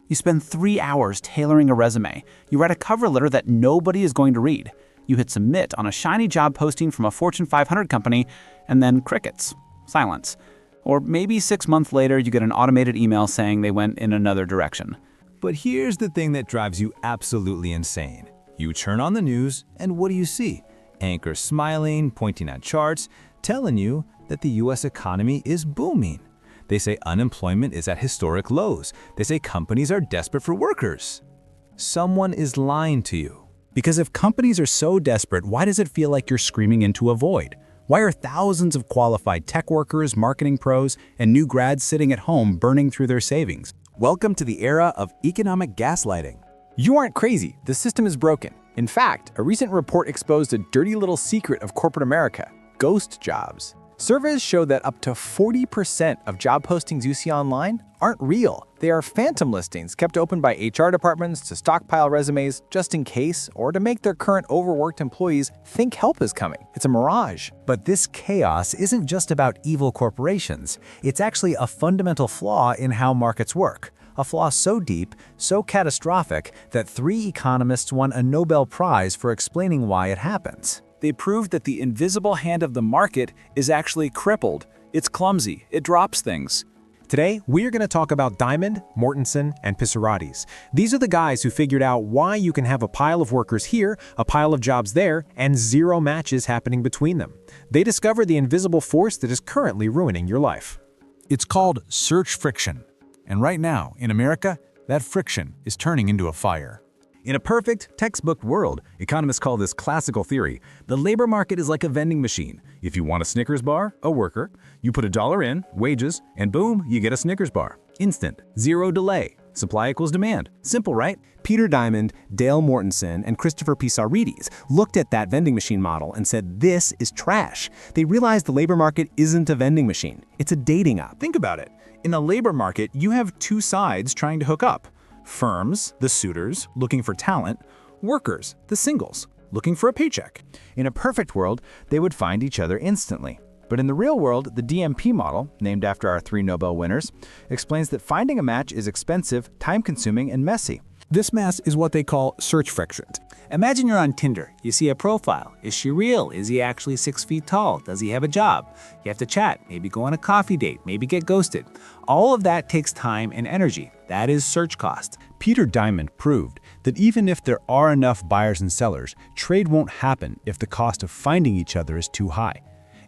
You spend 3 hours tailoring a resume. You write a cover letter that nobody is going to read. You hit submit on a shiny job posting from a Fortune 500 company, and then crickets. Silence. Or maybe 6 months later, you get an automated email saying they went in another direction. But here's the thing that drives you absolutely insane. You turn on the news, and what do you see? Anchors smiling, pointing at charts, telling you that the US economy is booming. They say unemployment is at historic lows. They say companies are desperate for workers. Someone is lying to you. Because if companies are so desperate, why does it feel like you're screaming into a void? Why are thousands of qualified tech workers, marketing pros, and new grads sitting at home burning through their savings? Welcome to the era of economic gaslighting. You aren't crazy. The system is broken. In fact, a recent report exposed a dirty little secret of corporate America: ghost jobs. Surveys show that up to 40% of job postings you see online aren't real. They are phantom listings kept open by HR departments to stockpile resumes just in case, or to make their current overworked employees think help is coming. It's a mirage. But this chaos isn't just about evil corporations. It's actually a fundamental flaw in how markets work. A flaw so deep, so catastrophic, that 3 economists won a Nobel Prize for explaining why it happens. They proved that the invisible hand of the market is actually crippled. It's clumsy. It drops things. Today, we're going to talk about Diamond, Mortensen, and Pissarrodis. These are the guys who figured out why you can have a pile of workers here, a pile of jobs there, and 0 matches happening between them. They discovered the invisible force that is currently ruining your life. It's called search friction. And right now, in America, that friction is turning into a fire. In a perfect, textbook world, economists call this classical theory. The labor market is like a vending machine. If you want a Snickers bar, a worker, you put $1 in, wages, and boom, you get a Snickers bar. Instant, 0 delay. Supply equals demand. Simple, right? Peter Diamond, Dale Mortensen, and Christopher Pissarrodis looked at that vending machine model and said, this is trash. They realized the labor market isn't a vending machine. It's a dating app. Think about it. In the labor market, you have 2 sides trying to hook up. Firms, the suitors, looking for talent. Workers, the singles, looking for a paycheck. In a perfect world, they would find each other instantly. But in the real world, the DMP model, named after our 3 Nobel winners, explains that finding a match is expensive, time-consuming, and messy. This mess is what they call search friction. Imagine you're on Tinder. You see a profile. Is she real? Is he actually 6 feet tall? Does he have a job? You have to chat, maybe go on a coffee date, maybe get ghosted. All of that takes time and energy. That is search cost. Peter Diamond proved that even if there are enough buyers and sellers, trade won't happen if the cost of finding each other is too high.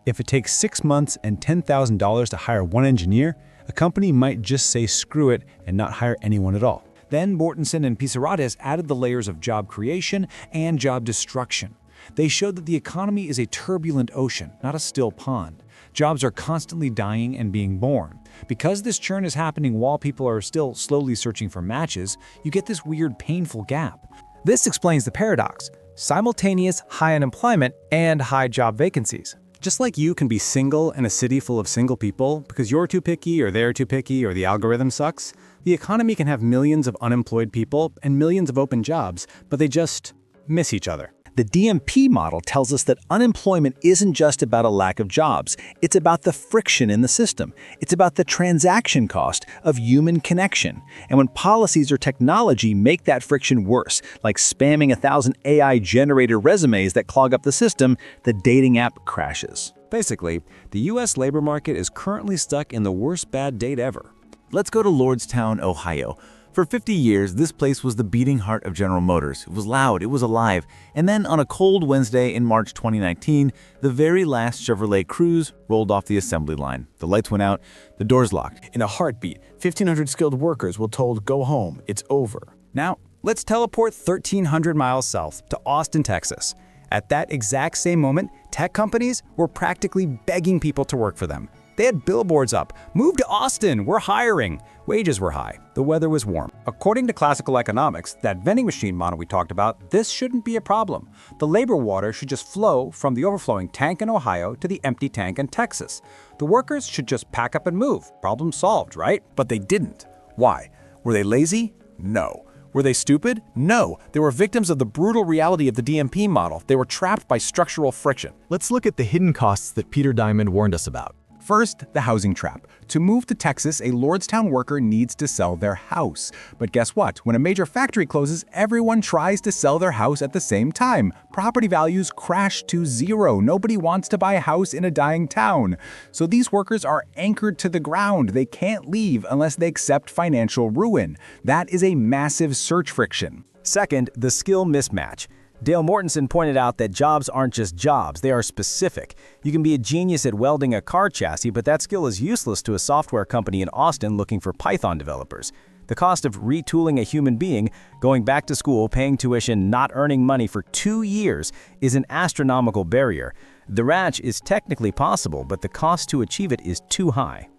If it takes 6 months and $10,000 to hire 1 engineer, a company might just say screw it and not hire anyone at all. Then Mortensen and Pissarrodis added the layers of job creation and job destruction. They showed that the economy is a turbulent ocean, not a still pond. Jobs are constantly dying and being born. Because this churn is happening while people are still slowly searching for matches, you get this weird, painful gap. This explains the paradox: simultaneous high unemployment and high job vacancies. Just like you can be single in a city full of single people because you're too picky or they're too picky or the algorithm sucks, the economy can have millions of unemployed people and millions of open jobs, but they just miss each other. The DMP model tells us that unemployment isn't just about a lack of jobs. It's about the friction in the system. It's about the transaction cost of human connection. And when policies or technology make that friction worse, like spamming 1,000 AI-generated resumes that clog up the system, the dating app crashes. Basically, the US labor market is currently stuck in the worst bad date ever. Let's go to Lordstown, Ohio. For 50 years, this place was the beating heart of General Motors. It was loud, it was alive. And then on a cold Wednesday in March 2019, the very last Chevrolet Cruze rolled off the assembly line. The lights went out, the doors locked. In a heartbeat, 1,500 skilled workers were told, go home, it's over. Now, let's teleport 1,300 miles south to Austin, Texas. At that exact same moment, tech companies were practically begging people to work for them. They had billboards up, "Move to Austin, we're hiring." Wages were high, the weather was warm. According to classical economics, that vending machine model we talked about, this shouldn't be a problem. The labor water should just flow from the overflowing tank in Ohio to the empty tank in Texas. The workers should just pack up and move. Problem solved, right? But they didn't. Why? Were they lazy? No. Were they stupid? No. They were victims of the brutal reality of the DMP model. They were trapped by structural friction. Let's look at the hidden costs that Peter Diamond warned us about. First, the housing trap. To move to Texas, a Lordstown worker needs to sell their house. But guess what? When a major factory closes, everyone tries to sell their house at the same time. Property values crash to zero. Nobody wants to buy a house in a dying town. So these workers are anchored to the ground. They can't leave unless they accept financial ruin. That is a massive search friction. Second, the skill mismatch. Dale Mortensen pointed out that jobs aren't just jobs, they are specific. You can be a genius at welding a car chassis, but that skill is useless to a software company in Austin looking for Python developers. The cost of retooling a human being, going back to school, paying tuition, not earning money for 2 years is an astronomical barrier. The match is technically possible, but the cost to achieve it is too high.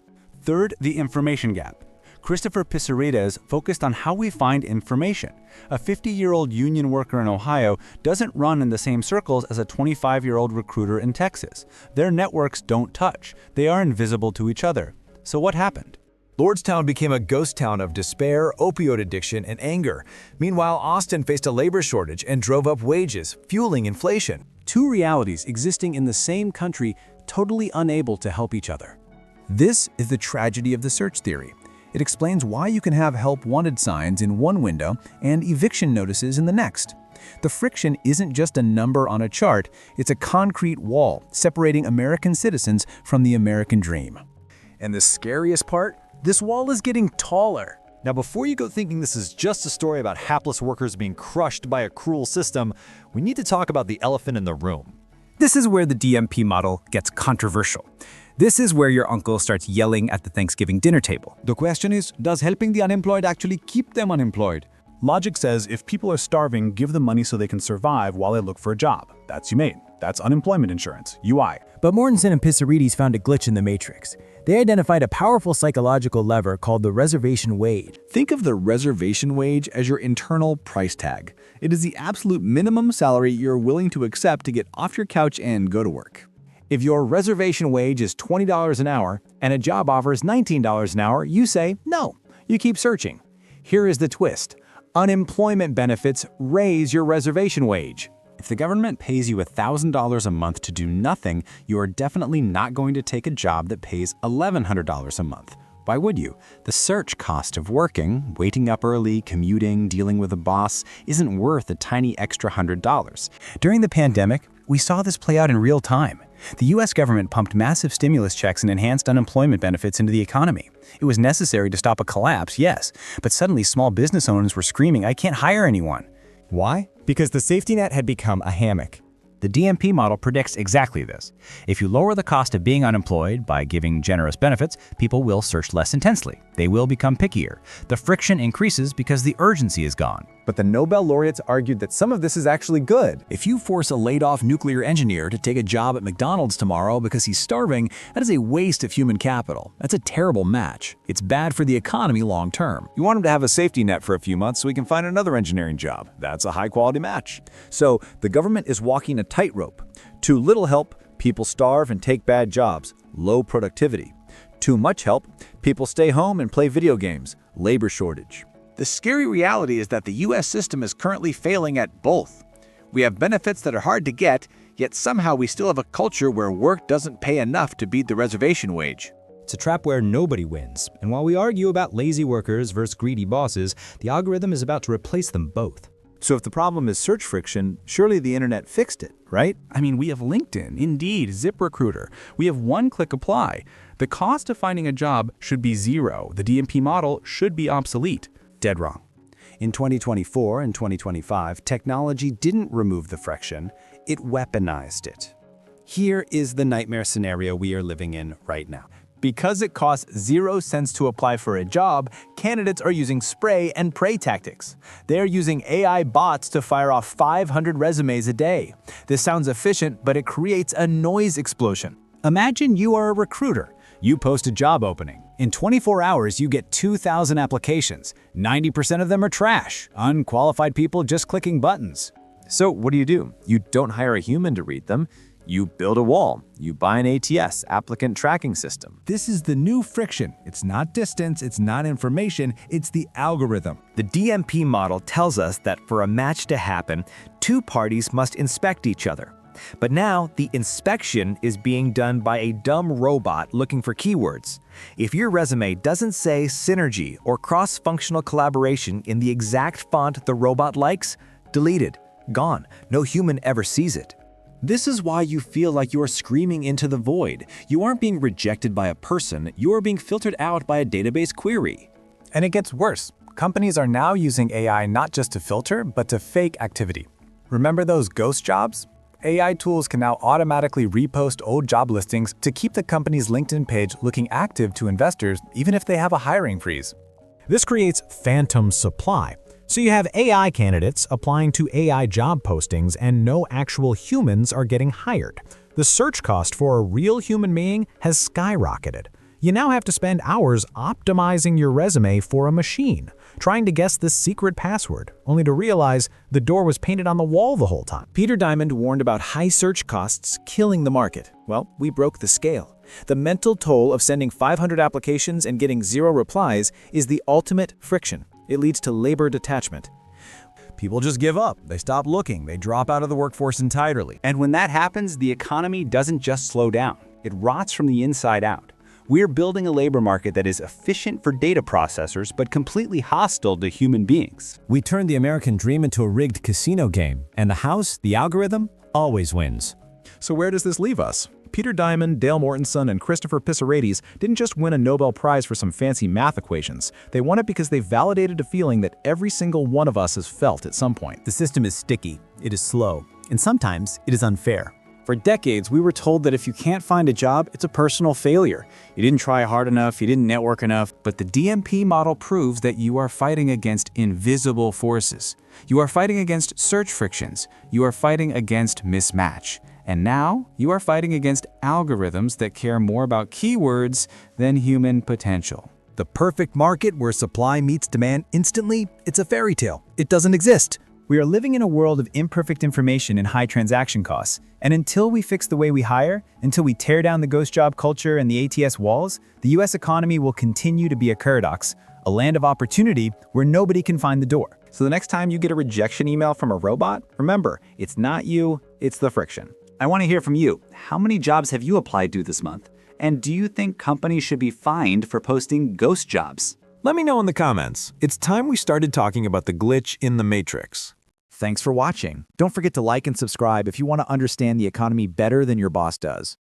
Third, the information gap. Christopher Pissarides focused on how we find information. A 50-year-old union worker in Ohio doesn't run in the same circles as a 25-year-old recruiter in Texas. Their networks don't touch. They are invisible to each other. So what happened? Lordstown became a ghost town of despair, opioid addiction, and anger. Meanwhile, Austin faced a labor shortage and drove up wages, fueling inflation. Two realities existing in the same country, totally unable to help each other. This is the tragedy of the search theory. It explains why you can have help wanted signs in one window and eviction notices in the next. The friction isn't just a number on a chart, it's a concrete wall separating American citizens from the American dream. And the scariest part? This wall is getting taller. Now, before you go thinking this is just a story about hapless workers being crushed by a cruel system, we need to talk about the elephant in the room. This is where the DMP model gets controversial. This is where your uncle starts yelling at the Thanksgiving dinner table. The question is, does helping the unemployed actually keep them unemployed? Logic says if people are starving, give them money so they can survive while they look for a job. That's humane. That's unemployment insurance, UI. But Mortensen and Pissarides found a glitch in the matrix. They identified a powerful psychological lever called the reservation wage. Think of the reservation wage as your internal price tag. It is the absolute minimum salary you're willing to accept to get off your couch and go to work. If your reservation wage is $20 an hour and a job offers $19 an hour, you say no. You keep searching. Here is the twist. Unemployment benefits raise your reservation wage. If the government pays you $1,000 a month to do nothing, you are definitely not going to take a job that pays $1,100 a month. Why would you? The search cost of working, waking up early, commuting, dealing with a boss, isn't worth a tiny extra $100. During the pandemic, we saw this play out in real time. The US government pumped massive stimulus checks and enhanced unemployment benefits into the economy. It was necessary to stop a collapse, yes, but suddenly small business owners were screaming, "I can't hire anyone." Why? Because the safety net had become a hammock. The DMP model predicts exactly this. If you lower the cost of being unemployed by giving generous benefits, people will search less intensely. They will become pickier. The friction increases because the urgency is gone. But the Nobel laureates argued that some of this is actually good. If you force a laid-off nuclear engineer to take a job at McDonald's tomorrow because he's starving, that is a waste of human capital. That's a terrible match. It's bad for the economy long-term. You want him to have a safety net for a few months so he can find another engineering job. That's a high-quality match. So the government is walking a tightrope. Too little help, people starve and take bad jobs. Low productivity. Too much help, people stay home and play video games. Labor shortage. The scary reality is that the U.S. system is currently failing at both. We have benefits that are hard to get, yet somehow we still have a culture where work doesn't pay enough to beat the reservation wage. It's a trap where nobody wins. And while we argue about lazy workers versus greedy bosses, the algorithm is about to replace them both. So if the problem is search friction, surely the internet fixed it, right? I mean, we have LinkedIn, Indeed, ZipRecruiter. We have one-click apply. The cost of finding a job should be zero. The DMP model should be obsolete. Dead wrong. In 2024 and 2025, technology didn't remove the friction, it weaponized it. Here is the nightmare scenario we are living in right now. Because it costs 0 cents to apply for a job, candidates are using spray and pray tactics. They're using AI bots to fire off 500 resumes a day. This sounds efficient, but it creates a noise explosion. Imagine you are a recruiter. You post a job opening. In 24 hours, you get 2,000 applications. 90% of them are trash, unqualified people just clicking buttons. So what do? You don't hire a human to read them. You build a wall. You buy an ATS, applicant tracking system. This is the new friction. It's not distance, it's not information, it's the algorithm. The DMP model tells us that for a match to happen, two parties must inspect each other. But now, the inspection is being done by a dumb robot looking for keywords. If your resume doesn't say synergy or cross-functional collaboration in the exact font the robot likes, deleted, gone. No human ever sees it. This is why you feel like you are screaming into the void. You aren't being rejected by a person, you are being filtered out by a database query. And it gets worse. Companies are now using AI not just to filter, but to fake activity. Remember those ghost jobs? AI tools can now automatically repost old job listings to keep the company's LinkedIn page looking active to investors, even if they have a hiring freeze. This creates phantom supply. So you have AI candidates applying to AI job postings and no actual humans are getting hired. The search cost for a real human being has skyrocketed. You now have to spend hours optimizing your resume for a machine, trying to guess the secret password, only to realize the door was painted on the wall the whole time. Peter Diamond warned about high search costs killing the market. Well, we broke the scale. The mental toll of sending 500 applications and getting 0 replies is the ultimate friction. It leads to labor detachment. People just give up. They stop looking. They drop out of the workforce entirely. And when that happens, the economy doesn't just slow down. It rots from the inside out. We're building a labor market that is efficient for data processors, but completely hostile to human beings. We turned the American dream into a rigged casino game, and the house, the algorithm, always wins. So where does this leave us? Peter Diamond, Dale Mortensen, and Christopher Pissarides didn't just win a Nobel Prize for some fancy math equations. They won it because they validated a feeling that every single one of us has felt at some point. The system is sticky, it is slow, and sometimes it is unfair. For decades, we were told that if you can't find a job, it's a personal failure. You didn't try hard enough, you didn't network enough. But the DMP model proves that you are fighting against invisible forces. You are fighting against search frictions. You are fighting against mismatch. And now, you are fighting against algorithms that care more about keywords than human potential. The perfect market where supply meets demand instantly, it's a fairy tale. It doesn't exist. We are living in a world of imperfect information and high transaction costs. And until we fix the way we hire, until we tear down the ghost job culture and the ATS walls, the US economy will continue to be a paradox, a land of opportunity where nobody can find the door. So the next time you get a rejection email from a robot, remember, it's not you, it's the friction. I want to hear from you. How many jobs have you applied to this month? And do you think companies should be fined for posting ghost jobs? Let me know in the comments. It's time we started talking about the glitch in the matrix. Thanks for watching. Don't forget to like and subscribe if you want to understand the economy better than your boss does.